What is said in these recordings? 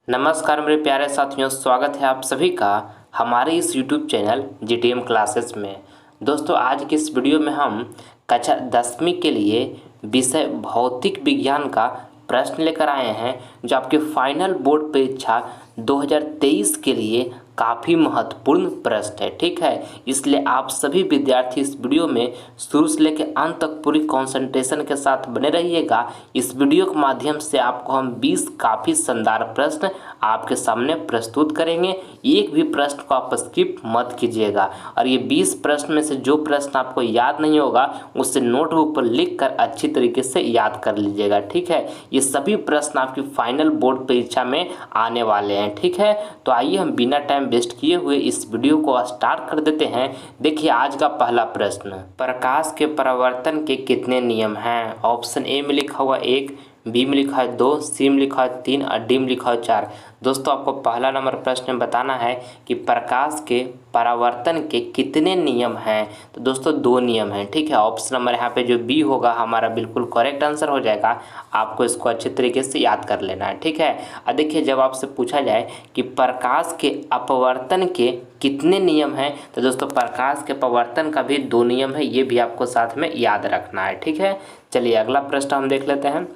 नमस्कार मेरे प्यारे साथियों, स्वागत है आप सभी का हमारे इस YouTube चैनल जीटीएम क्लासेस में। दोस्तों, आज की इस वीडियो में हम कक्षा 10वीं के लिए विषय भौतिक विज्ञान का प्रश्न लेकर आए हैं, जो आपके फाइनल बोर्ड परीक्षा 2023 के लिए काफ़ी महत्वपूर्ण प्रश्न है। ठीक है, इसलिए आप सभी विद्यार्थी इस वीडियो में शुरू से लेकर अंत तक पूरी कंसंट्रेशन के साथ बने रहिएगा। इस वीडियो के माध्यम से आपको हम 20 काफ़ी शानदार प्रश्न आपके सामने प्रस्तुत करेंगे। एक भी प्रश्न को आप स्किप मत कीजिएगा, और ये 20 प्रश्न में से जो प्रश्न आपको याद नहीं होगा उससे नोटबुक पर लिख कर अच्छी तरीके से याद कर लीजिएगा। ठीक है, ये सभी प्रश्न आपकी फाइनल बोर्ड परीक्षा में आने वाले हैं। ठीक है, तो आइए हम बिना टाइम वेस्ट किए हुए इस वीडियो को स्टार्ट कर देते हैं। देखिए आज का पहला प्रश्न, प्रकाश के परावर्तन के कितने नियम हैं? ऑप्शन ए में लिखा हुआ 1, बी में लिखा है 2, सी में लिखा है 3 और डी में लिखा है 4। दोस्तों, आपको पहला नंबर प्रश्न में बताना है कि प्रकाश के परावर्तन के कितने नियम हैं। तो दोस्तों 2 नियम हैं। ठीक है, ऑप्शन नंबर यहाँ पे जो बी होगा हमारा बिल्कुल करेक्ट आंसर हो जाएगा। आपको इसको अच्छे तरीके से याद कर लेना है। ठीक है, अब देखिए जब आपसे पूछा जाए कि प्रकाश के अपवर्तन के कितने नियम हैं, तो दोस्तों प्रकाश के अपवर्तन का भी 2 नियम है, ये भी आपको साथ में याद रखना है। ठीक है, चलिए अगला प्रश्न हम देख लेते हैं।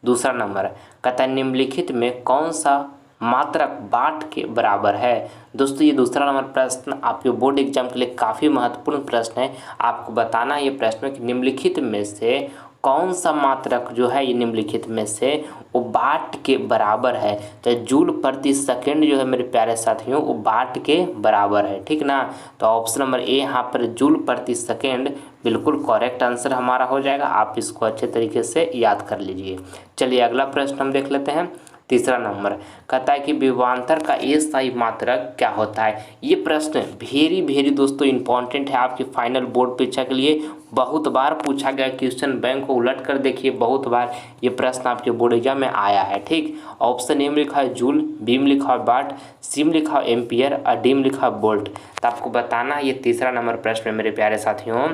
दूसरा नंबर, कतः निम्नलिखित में कौन सा मात्रक बाट के बराबर है? दोस्तों ये दूसरा नंबर प्रश्न आपके बोर्ड एग्जाम के लिए काफ़ी महत्वपूर्ण प्रश्न है। आपको बताना है ये प्रश्न कि निम्नलिखित में से कौन सा मात्रक जो है, ये निम्नलिखित में से वो बाट के बराबर है। तो जूल प्रति सेकंड जो है मेरे प्यारे साथियों, वो बाट के बराबर है। ठीक ना, तो ऑप्शन नंबर ए यहाँ पर जूल प्रति सेकंड बिल्कुल करेक्ट आंसर हमारा हो जाएगा। आप इसको अच्छे तरीके से याद कर लीजिए। चलिए अगला प्रश्न हम देख लेते हैं। तीसरा नंबर, कहता है कि विभवांतर का अस्थायी मात्रक क्या होता है? ये प्रश्न वेरी दोस्तों इंपॉर्टेंट है आपकी फाइनल बोर्ड परीक्षा के लिए। बहुत बार पूछा गया, क्वेश्चन बैंक को उलट कर देखिए, बहुत बार ये प्रश्न आपके बोर्ड एग्जाम में आया है। ठीक, ऑप्शन ए में लिखा है जूल, बी में लिखा है वाट, सी में लिखा है एम्पियर और डी में लिखा है वोल्ट। तो आपको बताना है ये तीसरा नंबर प्रश्न है मेरे प्यारे साथियों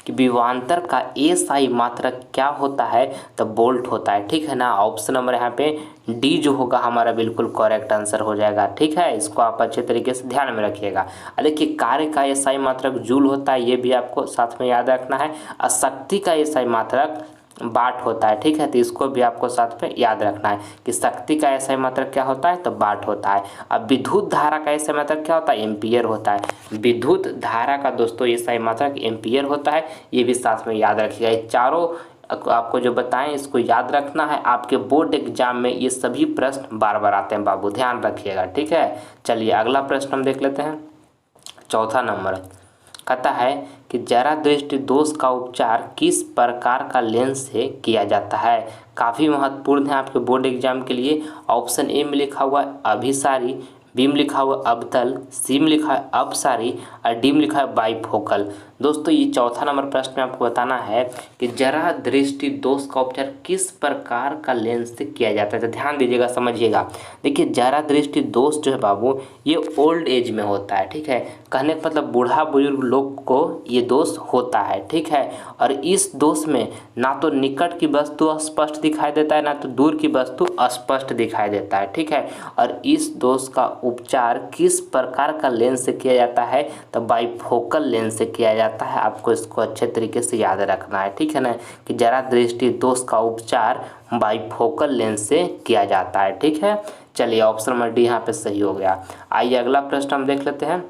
कि विभवांतर का अस्थायी मात्रक क्या होता है? तो वोल्ट होता है। ठीक है ना, ऑप्शन नंबर यहाँ पे डी जो होगा हमारा बिल्कुल करेक्ट आंसर हो जाएगा। ठीक है, इसको आप अच्छे तरीके से ध्यान में रखिएगा। देखिए कार्य का अस्थायी मात्रक जूल होता है, ये भी आपको साथ में याद रखना है। और शक्ति का अस्थायी मात्रक बाट होता है। ठीक है, तो इसको भी आपको साथ में याद रखना है कि शक्ति का अस्थायी मात्रक क्या होता है, तो बाट होता है। अब विद्युत धारा का अस्थायी मात्रक क्या होता है? एम्पियर होता है। विद्युत धारा का दोस्तों अस्थायी मात्रक एम्पियर होता है, ये भी साथ में याद रखिएगा। ये चारों आपको जो बताएं इसको याद रखना है। आपके बोर्ड एग्जाम में ये सभी प्रश्न बार बार आते हैं बाबू, ध्यान रखिएगा। ठीक है, चलिए अगला प्रश्न हम देख लेते हैं। चौथा नंबर कहता है कि जरा दृष्टि दोष का उपचार किस प्रकार का लेंस से किया जाता है? काफ़ी महत्वपूर्ण है आपके बोर्ड एग्जाम के लिए। ऑप्शन ए में लिखा हुआ अभिसारी, बी में लिखा हुआ अवतल, सी में लिखा है अपसारी और डी में लिखा है बाइफोकल। दोस्तों ये चौथा नंबर प्रश्न में आपको बताना है कि जरा दृष्टि दोष का उपचार किस प्रकार का लेंस से किया जाता है। तो ध्यान दीजिएगा, समझिएगा। देखिए जरा दृष्टि दोष जो है बाबू, ये ओल्ड एज में होता है। ठीक है, कहने का मतलब बूढ़ा बुजुर्ग लोग को ये दोष होता है। ठीक है, और इस दोष में ना तो निकट की वस्तु स्पष्ट दिखाई देता है, ना तो दूर की वस्तु अस्पष्ट दिखाई देता है। ठीक है, और इस दोष का उपचार किस प्रकार का लेंस से किया जाता है? तो बाइफोकल लेंस से किया जाता है। आपको इसको अच्छे तरीके से याद रखना है। ठीक है ना, कि जरा दृष्टि दोष का उपचार बाइफोकल लेंस से किया जाता है। ठीक है, चलिए ऑप्शन नंबर डी यहाँ पे सही हो गया। आइए अगला प्रश्न हम देख लेते हैं।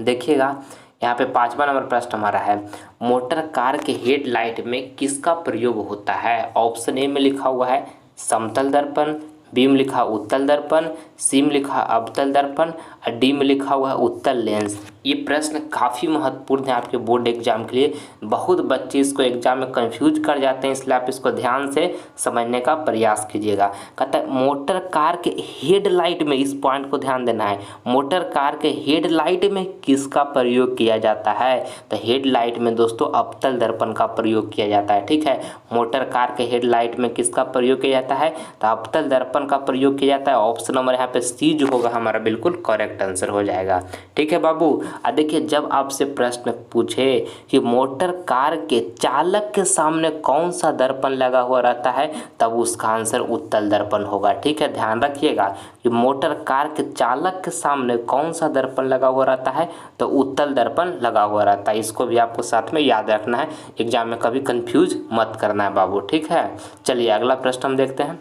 देखिएगा यहाँ पे 5वां नंबर प्रश्न हमारा है, मोटर कार के हेडलाइट में किसका प्रयोग होता है? ऑप्शन ए में लिखा हुआ है समतल दर्पण, बी में लिखा उत्तल दर्पण, सी में लिखा अवतल दर्पण और डी में लिखा हुआ है उत्तल लेंस। ये प्रश्न काफ़ी महत्वपूर्ण है आपके बोर्ड एग्जाम के लिए। बहुत बच्चे इसको एग्जाम में कंफ्यूज कर जाते हैं, इसलिए आप इसको ध्यान से समझने का प्रयास कीजिएगा। कहता है मोटर कार के हेडलाइट में, इस पॉइंट को ध्यान देना है, मोटर कार के हेडलाइट में किसका प्रयोग किया जाता है? तो हेडलाइट में दोस्तों अवतल दर्पण का प्रयोग किया जाता है। ठीक है, मोटर कार के हेडलाइट में किसका प्रयोग किया जाता है? तो अवतल दर्पण का प्रयोग किया जाता है। ऑप्शन नंबर यहाँ पे सी जो होगा हमारा बिल्कुल करेक्ट आंसर हो जाएगा। ठीक है बाबू, देखिए जब आपसे प्रश्न पूछे कि मोटर कार के चालक के सामने कौन सा दर्पण लगा हुआ रहता है, तब उसका आंसर उत्तल दर्पण होगा। ठीक है, ध्यान रखिएगा कि मोटर कार के चालक के सामने कौन सा दर्पण लगा हुआ रहता है, तो उत्तल दर्पण लगा हुआ रहता है। इसको भी आपको साथ में याद रखना है, एग्जाम में कभी कंफ्यूज मत करना है बाबू। ठीक है, चलिए अगला प्रश्न हम देखते हैं।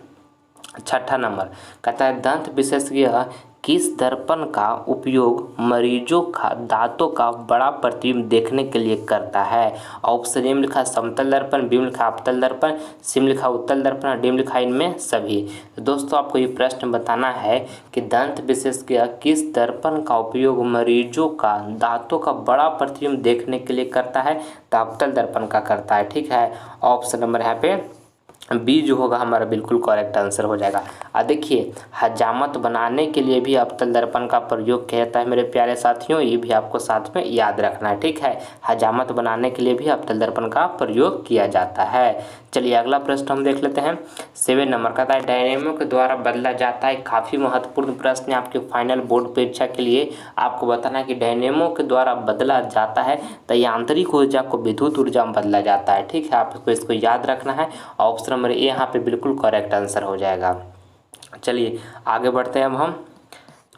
छठा नंबर कहता है दंत विशेषज्ञ किस दर्पण का उपयोग मरीजों का दांतों का बड़ा प्रतिबिंब देखने के लिए करता है। ऑप्शन ए में लिखा समतल दर्पण, बी में लिखा अवतल दर्पण, सी में लिखा उत्तल दर्पण और डी में लिखा इनमें सभी। तो दोस्तों आपको ये प्रश्न बताना है कि दंत विशेषज्ञ किस दर्पण का उपयोग मरीजों का दांतों का बड़ा प्रतिबिंब देखने के लिए करता है, तो अवतल दर्पण का करता है। ठीक है, ऑप्शन नंबर यहाँ पे बी जो होगा हमारा बिल्कुल करेक्ट आंसर हो जाएगा। देखिए हजामत बनाने के लिए भी अवतल दर्पण का प्रयोग किया जाता है मेरे प्यारे साथियों, ये भी आपको साथ में याद रखना है। ठीक है, हजामत बनाने के लिए भी अवतल दर्पण का प्रयोग किया जाता है। चलिए अगला प्रश्न हम देख लेते हैं। 7 नंबर का है डायनेमो के द्वारा बदला जाता है। काफ़ी महत्वपूर्ण प्रश्न है आपके फाइनल बोर्ड परीक्षा के लिए। आपको बताना है कि डायनेमो के द्वारा बदला जाता है तो यांत्रिक ऊर्जा को विद्युत ऊर्जा में बदला जाता है। ठीक है, आपको इसको याद रखना है। ऑप्शन नंबर ए यहाँ पे बिल्कुल करेक्ट आंसर हो जाएगा। चलिए आगे बढ़ते हैं अब हम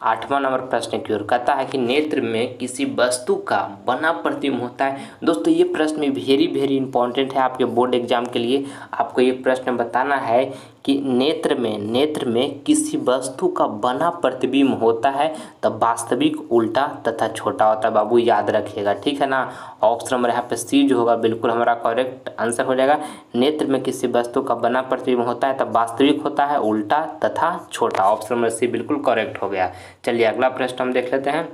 8वां नंबर प्रश्न की ओर। कहता है कि नेत्र में किसी वस्तु का बना प्रतिबिंब होता है। दोस्तों ये प्रश्न वेरी इंपॉर्टेंट है आपके बोर्ड एग्जाम के लिए। आपको ये प्रश्न बताना है कि नेत्र में किसी वस्तु का बना प्रतिबिंब होता है तब वास्तविक उल्टा तथा छोटा होता है। बाबू याद रखिएगा, ठीक है ना। ऑप्शन नंबर यहाँ पे सी जो होगा बिल्कुल हमारा करेक्ट आंसर हो जाएगा। नेत्र में किसी वस्तु का बना प्रतिबिंब होता है तब वास्तविक होता है उल्टा तथा छोटा। ऑप्शन नंबर सी बिल्कुल करेक्ट हो गया। चलिए अगला प्रश्न हम देख लेते हैं।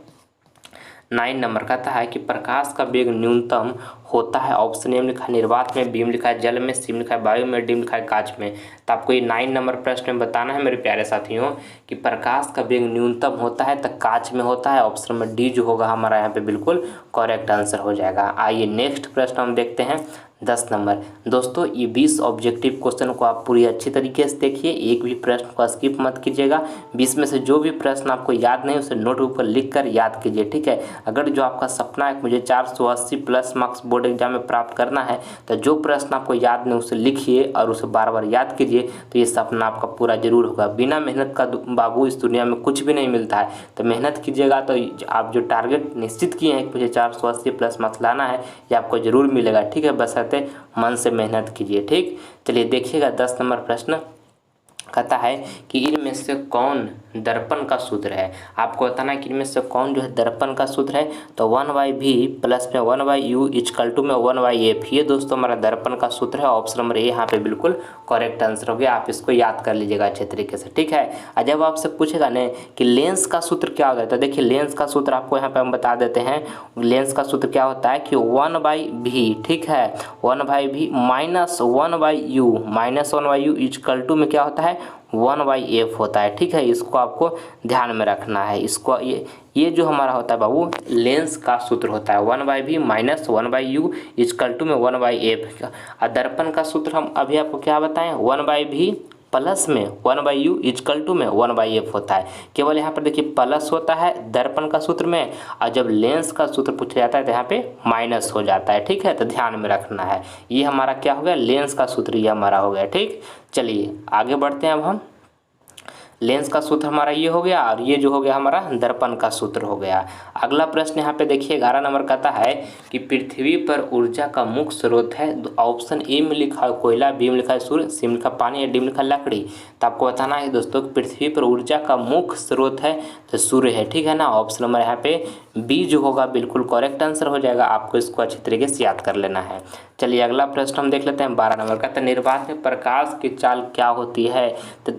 9 नंबर कहता है कि प्रकाश का वेग न्यूनतम होता है। ऑप्शन ए में लिखा है निर्वात में, बी में लिखा है जल में, सी में लिखा है वायु में, डी में लिखा है कांच में। तो आपको ये 9 नंबर प्रश्न में बताना है मेरे प्यारे साथियों कि प्रकाश का वेग न्यूनतम होता है तो कांच में होता है। ऑप्शन नंबर डी जो होगा हमारा यहाँ पे बिल्कुल करेक्ट आंसर हो जाएगा। आइए नेक्स्ट प्रश्न हम देखते हैं। 10 नंबर दोस्तों ये 20 ऑब्जेक्टिव क्वेश्चन को आप पूरी अच्छी तरीके से देखिए, एक भी प्रश्न को स्किप मत कीजिएगा। 20 में से जो भी प्रश्न आपको याद नहीं उसे नोटबुक पर लिख कर याद कीजिए। ठीक है, अगर जो आपका सपना है मुझे 480 प्लस मार्क्स बोर्ड एग्जाम में प्राप्त करना है तो जो प्रश्न आपको याद नहीं उसे लिखिए और उसे बार बार याद कीजिए, तो ये सपना आपका पूरा जरूर होगा। बिना मेहनत का बाबू इस दुनिया में कुछ भी नहीं मिलता है, तो मेहनत कीजिएगा तो आप जो टारगेट निश्चित किए हैं कि मुझे 480 प्लस मार्क्स लाना है ये आपको जरूर मिलेगा। ठीक है, बशर्ते मन से मेहनत कीजिए। ठीक, चलिए देखिएगा 10 नंबर प्रश्न कहता है कि इनमें से कौन दर्पण का सूत्र है। आपको बताना है कि इनमें से कौन जो है दर्पण का सूत्र है। तो 1/v प्लस में 1/u इक्वल टू में 1/f, ये दोस्तों हमारा दर्पण का सूत्र है। ऑप्शन नंबर ए यहाँ पे बिल्कुल करेक्ट आंसर हो गया। आप इसको याद कर लीजिएगा अच्छे तरीके से। ठीक है, और जब आपसे पूछेगा ना कि लेंस का सूत्र क्या होता है तो देखिए लेंस का सूत्र आपको यहाँ पे हम बता देते हैं। लेंस का सूत्र क्या होता है कि 1/v, ठीक है, 1/v minus 1/u equal to में क्या होता है 1/f होता है। ठीक है, इसको आपको ध्यान में रखना है। इसको ये जो हमारा होता है बाबू लेंस का सूत्र होता है 1/v minus 1/u equal to में 1/f। और दर्पण का सूत्र हम अभी आपको क्या बताएं 1/v प्लस में 1/u इक्वल टू में 1/f होता है। केवल यहाँ पर देखिए प्लस होता है दर्पण का सूत्र में, और जब लेंस का सूत्र पूछा जाता है तो यहाँ पे माइनस हो जाता है। ठीक है, तो ध्यान में रखना है। ये हमारा क्या हो गया लेंस का सूत्र, ये हमारा हो गया। ठीक, चलिए आगे बढ़ते हैं। अब हम लेंस का सूत्र हमारा ये हो गया और ये जो हो गया हमारा दर्पण का सूत्र हो गया। अगला प्रश्न यहाँ पे देखिए 11 नंबर कहता है कि पृथ्वी पर ऊर्जा का मुख्य स्रोत है। ऑप्शन ए में लिखा है कोयला, बी में लिखा है सूर्य, सी में लिखा पानी या डी में लिखा लकड़ी। तो आपको बताना है दोस्तों कि पृथ्वी पर ऊर्जा का मुख्य स्रोत है तो सूर्य है। ठीक है ना, ऑप्शन नंबर यहाँ पे बी जो होगा बिल्कुल करेक्ट आंसर हो जाएगा। आपको इसको अच्छी तरीके से याद कर लेना है। चलिए अगला प्रश्न हम देख लेते हैं 12 नंबर का। तो निर्वात में प्रकाश की चाल क्या होती है। तो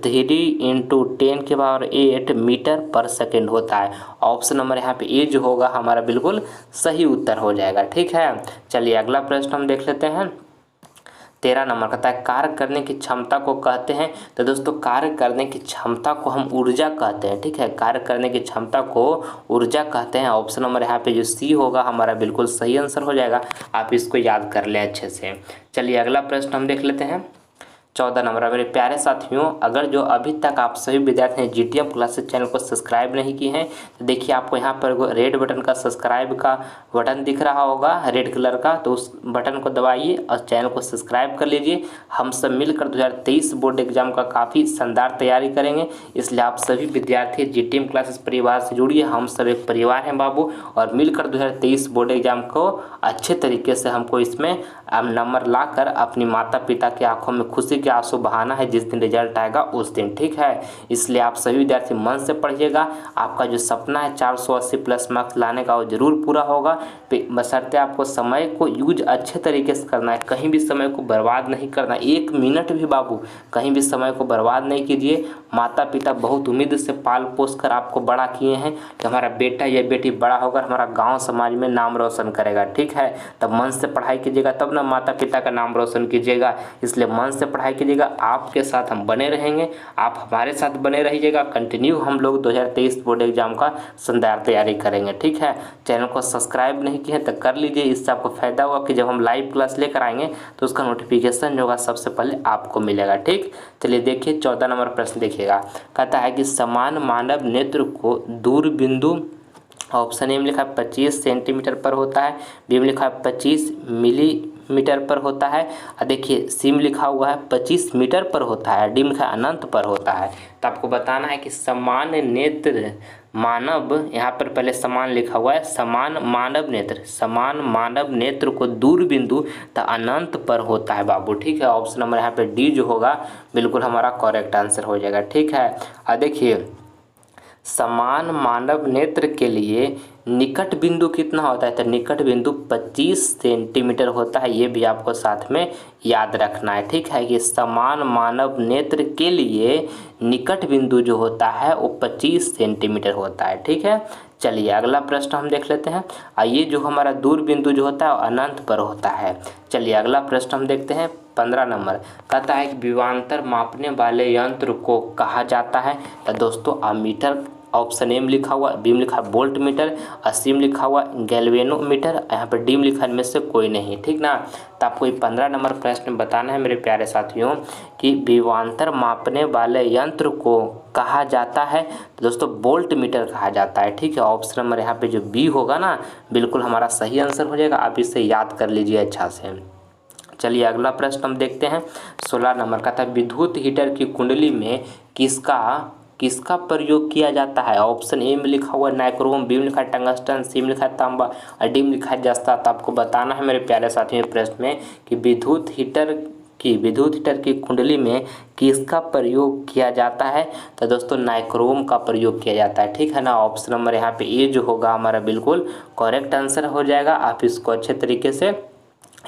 3×10⁸ मीटर पर सेकेंड होता है। ऑप्शन नंबर यहाँ पे ए जो होगा हमारा बिल्कुल सही उत्तर हो जाएगा। ठीक है, चलिए अगला प्रश्न हम देख लेते हैं। 13 नंबर कहता है कार्य करने की क्षमता को कहते हैं। तो दोस्तों कार्य करने की क्षमता को हम ऊर्जा कहते हैं। ठीक है, कार्य करने की क्षमता को ऊर्जा कहते हैं। ऑप्शन नंबर यहाँ पे जो सी होगा हमारा बिल्कुल सही आंसर हो जाएगा। आप इसको याद कर लें अच्छे से। चलिए अगला प्रश्न हम देख लेते हैं 14 नंबर। मेरे प्यारे साथियों, अगर जो अभी तक आप सभी विद्यार्थी ने जीटीएम क्लासेस चैनल को सब्सक्राइब नहीं किए हैं तो देखिए आपको यहाँ पर रेड बटन का सब्सक्राइब का बटन दिख रहा होगा रेड कलर का, तो उस बटन को दबाइए और चैनल को सब्सक्राइब कर लीजिए। हम सब मिलकर 2023 बोर्ड एग्जाम का काफ़ी शानदार तैयारी करेंगे, इसलिए आप सभी विद्यार्थी जीटीएम क्लासेस परिवार से जुड़िए। हम सब एक परिवार हैं बाबू, और मिलकर 2023 बोर्ड एग्जाम को अच्छे तरीके से हमको इसमें नंबर लाकर अपनी माता पिता की आंखों में खुशी के आंसू बहाना है जिस दिन रिजल्ट आएगा उस दिन, ठीक है। इसलिए आप सभी विद्यार्थी मन से पढ़िएगा। आपका जो सपना है 480 प्लस मार्क्स लाने का वो जरूर पूरा होगा, बशर्ते आपको समय को यूज अच्छे तरीके से करना है। कहीं भी समय को बर्बाद नहीं करना, 1 मिनट भी बाबू कहीं भी समय को बर्बाद नहीं कीजिए। माता पिता बहुत उम्मीद से पाल पोस कर आपको बड़ा किए हैं कि हमारा बेटा या बेटी बड़ा होकर हमारा गाँव समाज में नाम रोशन करेगा, ठीक है। तब मन से पढ़ाई कीजिएगा, तब ना माता पिता का नाम रोशन कीजिएगा। इसलिए मन से पढ़ाई कीजिएगा। आपके साथ हम बने रहेंगे, आप हमारे साथ बने रहिएगा। कंटिन्यू हम लोग 2023 बोर्ड एग्जाम का शानदार तैयारी करेंगे, ठीक है। चैनल को सब्सक्राइब नहीं किए तो कर लीजिए। इससे आपको फायदा होगा कि जब हम लाइव क्लास लेकर आएंगे तो उसका नोटिफिकेशन जो होगा सबसे पहले आपको मिलेगा, ठीक। चलिए देखिए 14 नंबर प्रश्न देखिएगा। कहता है कि समान मानव नेत्र को दूर बिंदु, ऑप्शन ए में लिखा है 25 सेंटीमीटर पर होता है, बी में लिखा है 25 मिलीमीटर पर होता है, और देखिए सी में लिखा हुआ है 25 मीटर पर होता है, डी में लिखा है अनंत पर होता है। तो आपको बताना है कि समान नेत्र मानव, यहाँ पर पहले समान लिखा हुआ है, समान मानव नेत्र को दूर बिंदु तो अनंत पर होता है बाबू, ठीक है। ऑप्शन नंबर यहाँ पे डी जो होगा बिल्कुल हमारा करेक्ट आंसर हो जाएगा, ठीक है। और देखिए समान मानव नेत्र के लिए निकट बिंदु कितना होता है, तो निकट बिंदु 25 सेंटीमीटर होता है। ये भी आपको साथ में याद रखना है, ठीक है, कि समान मानव नेत्र के लिए निकट बिंदु जो होता है वो 25 सेंटीमीटर होता है, ठीक है। चलिए अगला प्रश्न हम देख लेते हैं। ये जो हमारा दूर बिंदु जो होता है वो अनंत पर होता है। चलिए अगला प्रश्न हम देखते हैं 15 नंबर। कहता है कि विभवांतर मापने वाले यंत्र को कहा जाता है, तो दोस्तों अमीटर, ऑप्शन ए में लिखा हुआ, बी में लिखा वोल्ट मीटर, और सी में लिखा हुआ गैल्वेनोमीटर, यहाँ पर डी में लिखा इनमें से कोई नहीं, ठीक ना। तो आपको 15 नंबर प्रश्न बताना है मेरे प्यारे साथियों कि विभवांतर मापने वाले यंत्र को कहा जाता है, तो दोस्तों वोल्ट मीटर कहा जाता है, ठीक है। ऑप्शन नंबर यहाँ पे जो बी होगा ना बिल्कुल हमारा सही आंसर हो जाएगा। आप इसे याद कर लीजिए अच्छा से। चलिए अगला प्रश्न हम देखते हैं 16 नंबर का था, विद्युत हीटर की कुंडली में किसका प्रयोग किया जाता है। ऑप्शन ए में लिखा हुआ नाइक्रोम, बी में लिखा है टंगस्टन, सी में लिखा है तांबा, और डी में लिखा है जस्ता। तो आपको बताना है मेरे प्यारे साथियों प्रश्न में कि विद्युत हीटर की कुंडली में किसका प्रयोग किया जाता है, तो दोस्तों नाइक्रोम का प्रयोग किया जाता है, ठीक है ना। ऑप्शन नंबर यहाँ पे ए जो होगा हमारा बिल्कुल करेक्ट आंसर हो जाएगा। आप इसको अच्छे तरीके से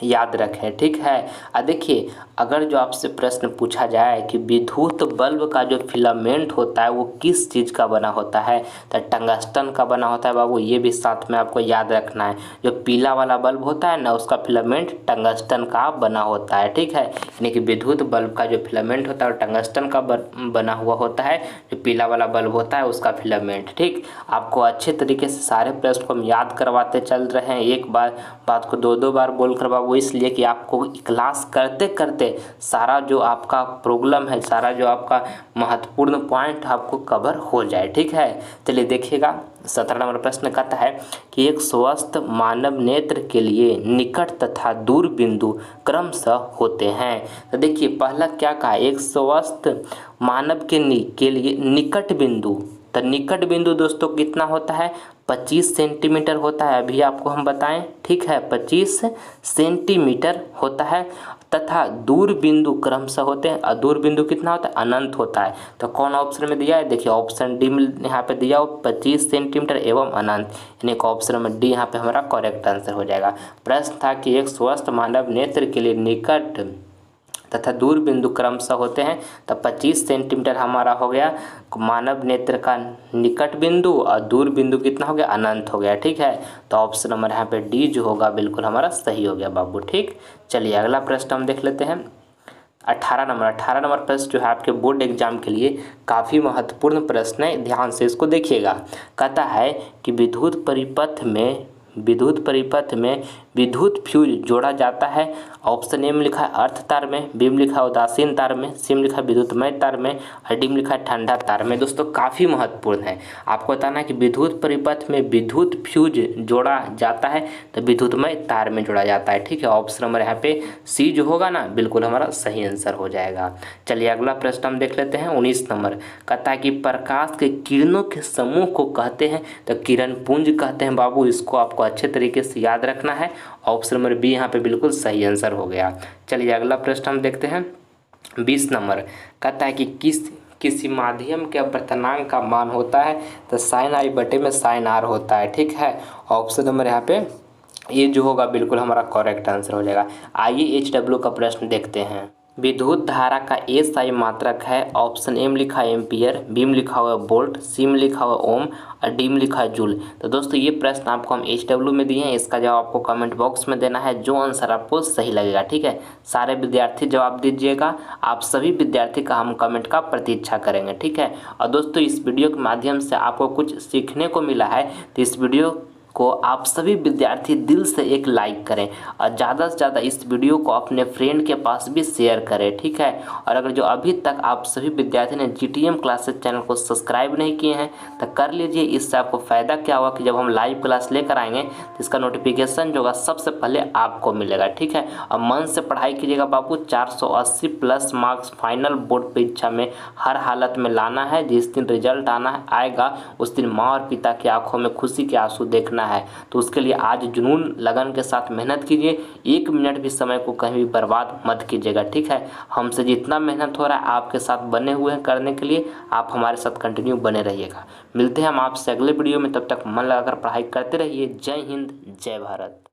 याद रखें, ठीक है। देखिए अगर जो आपसे प्रश्न पूछा जाए कि विद्युत बल्ब का जो फिलामेंट होता है वो किस चीज़ का बना होता है, तो टंगस्टन का बना होता है बाबू। ये भी साथ में आपको याद रखना है। जो पीला वाला बल्ब होता है ना उसका फिलामेंट टंगस्टन का बना होता है, ठीक है। यानी कि विद्युत बल्ब का जो फिलामेंट होता है वो टंगस्टन का बना हुआ होता है। जो पीला वाला बल्ब होता है उसका फिलामेंट, ठीक। आपको अच्छे तरीके से सारे प्रश्न को हम याद करवाते चल रहे हैं, एक बात को 2-2 बार बोल कर वो इसलिए कि आपको क्लास करते करते सारा जो आपका प्रॉब्लम है, सारा जो आपका महत्वपूर्ण पॉइंट आपको कवर हो जाए, ठीक है। चलिए देखिएगा 17 नंबर प्रश्न कहता है कि एक स्वस्थ मानव नेत्र के लिए निकट तथा दूर बिंदु क्रमशः होते हैं। तो देखिए पहला क्या कहा, एक स्वस्थ मानव के लिए निकट बिंदु, तो निकट बिंदु दोस्तों कितना होता है 25 सेंटीमीटर होता है। अभी आपको हम बताएं, ठीक है, 25 सेंटीमीटर होता है। तथा दूर बिंदु क्रमशः होते हैं, और दूर बिंदु कितना होता है अनंत होता है। तो कौन ऑप्शन में दिया है, देखिए ऑप्शन डी में यहाँ पे दिया हो 25 सेंटीमीटर एवं अनंत, यानी कि ऑप्शन में डी यहाँ पे हमारा करेक्ट आंसर हो जाएगा। प्रश्न था कि एक स्वस्थ मानव नेत्र के लिए निकट तथा दूर बिंदु क्रमशः होते हैं, तो 25 सेंटीमीटर हमारा हो गया मानव नेत्र का निकट बिंदु, और दूर बिंदु कितना हो गया अनंत हो गया, ठीक है। तो ऑप्शन नंबर यहाँ पे डी जो होगा बिल्कुल हमारा सही हो गया बाबू, ठीक। चलिए अगला प्रश्न हम देख लेते हैं 18 नंबर प्रश्न जो है आपके बोर्ड एग्जाम के लिए काफ़ी महत्वपूर्ण प्रश्न है, ध्यान से इसको देखिएगा। कहता है कि विद्युत परिपथ में विद्युत फ्यूज जोड़ा जाता है? ऑप्शन ए में लिखा है अर्थ तार में, बी में लिखा है उदासीन तार में, सी में लिखा है विद्युतमय तार में और डी में लिखा है ठंडा तार में। दोस्तों काफ़ी महत्वपूर्ण है, आपको बताना है कि विद्युत परिपथ में विद्युत फ्यूज जोड़ा जाता है तो विद्युतमय तार में जोड़ा जाता है। ठीक है, ऑप्शन नंबर यहाँ पे सी जो होगा ना बिल्कुल हमारा सही आंसर हो जाएगा। चलिए अगला प्रश्न हम देख लेते हैं। 19 नंबर कहता है कि प्रकाश के किरणों के समूह को कहते हैं तो किरण पुंज कहते हैं। बाबू इसको आपको अच्छे तरीके से याद रखना है। ऑप्शन नंबर बी यहाँ पे बिल्कुल सही आंसर हो गया। चलिए अगला प्रश्न हम देखते हैं। 20 नंबर कहता है कि किसी माध्यम के अपवर्तनांक का मान होता है तो साइन आई बटे में साइन आर होता है। ठीक है, ऑप्शन नंबर यहाँ पे ये जो होगा बिल्कुल हमारा करेक्ट आंसर हो जाएगा। आइए HW का प्रश्न देखते हैं। विद्युत धारा का SI मात्रक है। ऑप्शन ए में लिखा है एम्पियर, बी में लिखा हुआ है वोल्ट, सी में लिखा हुआ है ओम और डी में लिखा है जूल। तो दोस्तों ये प्रश्न आपको हम HW में दिए हैं, इसका जवाब आपको कमेंट बॉक्स में देना है, जो आंसर आपको सही लगेगा। ठीक है, सारे विद्यार्थी जवाब दीजिएगा, आप सभी विद्यार्थी का हम कमेंट का प्रतीक्षा करेंगे। ठीक है, और दोस्तों इस वीडियो के माध्यम से आपको कुछ सीखने को मिला है तो इस वीडियो को आप सभी विद्यार्थी दिल से एक लाइक करें और ज़्यादा से ज़्यादा इस वीडियो को अपने फ्रेंड के पास भी शेयर करें। ठीक है, और अगर जो अभी तक आप सभी विद्यार्थी ने GTM क्लासेस चैनल को सब्सक्राइब नहीं किए हैं तो कर लीजिए। इससे आपको फ़ायदा क्या होगा कि जब हम लाइव क्लास लेकर आएंगे तो इसका नोटिफिकेशन जो होगा सबसे पहले आपको मिलेगा। ठीक है, और मन से पढ़ाई कीजिएगा बाबू, 480 प्लस मार्क्स फाइनल बोर्ड परीक्षा में हर हालत में लाना है। जिस दिन रिजल्ट आएगा उस दिन माँ और पिता की आंखों में खुशी के आंसू देखना है। तो उसके लिए आज जुनून लगन के साथ मेहनत कीजिए, 1 मिनट भी समय को कहीं भी बर्बाद मत कीजिएगा। ठीक है, हमसे जितना मेहनत हो रहा है आपके साथ बने हुए हैं करने के लिए, आप हमारे साथ कंटिन्यू बने रहिएगा। मिलते हैं हम आपसे अगले वीडियो में, तब तक मन लगाकर पढ़ाई करते रहिए। जय हिंद, जय भारत।